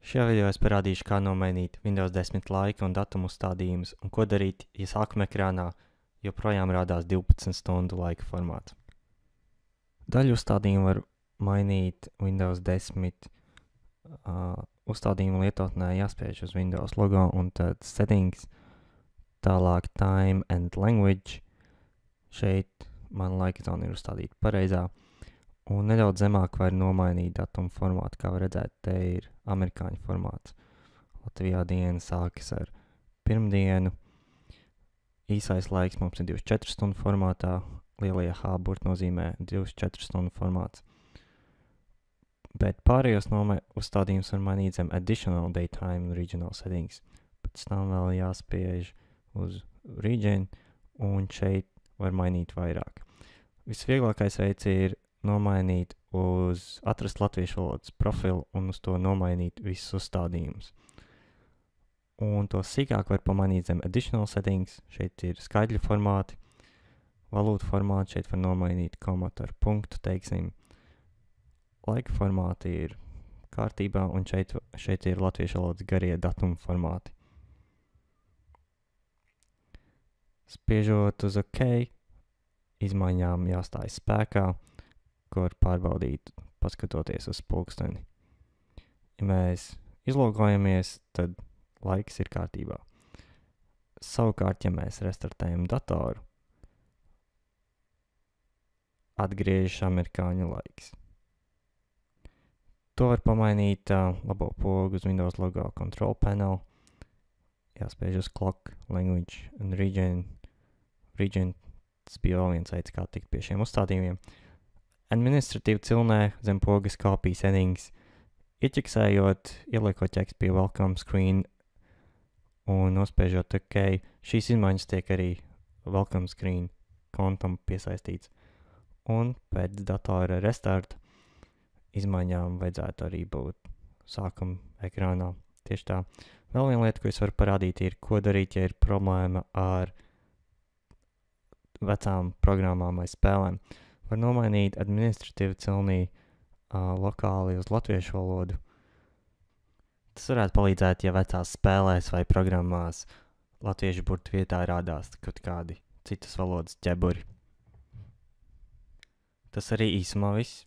Šajā video es parādīšu, kā nomainīt Windows 10 laika un datumu uzstādījumus un ko darīt, ja sākuma ekrānā joprojām rādās 12 stundu laika formāts. Daļu uzstādījumu var mainīt Windows 10 uzstādījumu lietotnē jāspiež uz Windows logo un tad settings, tālāk time and language. Šeit man laika zona ir uzstādīta pareizā. Un nedaudz zemāk var nomainīt datumu formātu, kā var redzēt, te ir amerikāņu formāts. Latvijā diena sākas ar pirmdienu, īsais laiks mums ir 24 stundu formātā, lielie H burti nozīmē 24 stundu formāts. Bet pārējos uzstādījumus var mainīt zem additional daytime un regional settings. Pēc tam vēl jāspiež uz region un šeit var mainīt vairāk. Visvieglākais veids ir nomainīt uz atrast latviešu valodas profilu un uz to nomainīt visus uzstādījumus. Un to sīkāk var pamainīt zem additional settings. Šeit ir skaidļu formāti, valūtu formāti, šeit var nomainīt komatu ar punktu, teiksim. Laika formāti ir kārtībā un šeit ir latviešu valodas garie datumu formāti. Spiežot uz OK, izmaiņām jāstājas spēkā, ko var pārbaudīt, paskatoties uz pulksteni. Ja mēs izlogojamies, tad laiks ir kārtībā. Savukārt, ja mēs restartējam datoru, atgriežas amerikāņu laiks. To var pamainīt labo pogu uz Windows logo Control Panel. Jāspiež uz Clock, Language un Region. Tas bija vēl viens veids, kā tikt pie šiem uzstādījumiem. Administratīvi cilnē zem pogas Copy Settings, ieķeksējot, ieliekot tekstu pie Welcome Screen un nospiežot OK, šīs izmaiņas tiek arī Welcome Screen kontam piesaistīts. Un pēc datora restart izmaiņām vajadzētu arī būt sākuma ekrānā. Tieši tā. Vēl viena lieta, ko es varu parādīt, ir, ko darīt, ja ir problēma ar vecām programmām vai spēlēm. Var nomainīt administratīvu cilnī lokāli uz latviešu valodu. Tas varētu palīdzēt, ja vecās spēlēs vai programmās latviešu burtu vietā rādās kaut kādi citas valodas ķeburi. Tas arī īsumā viss.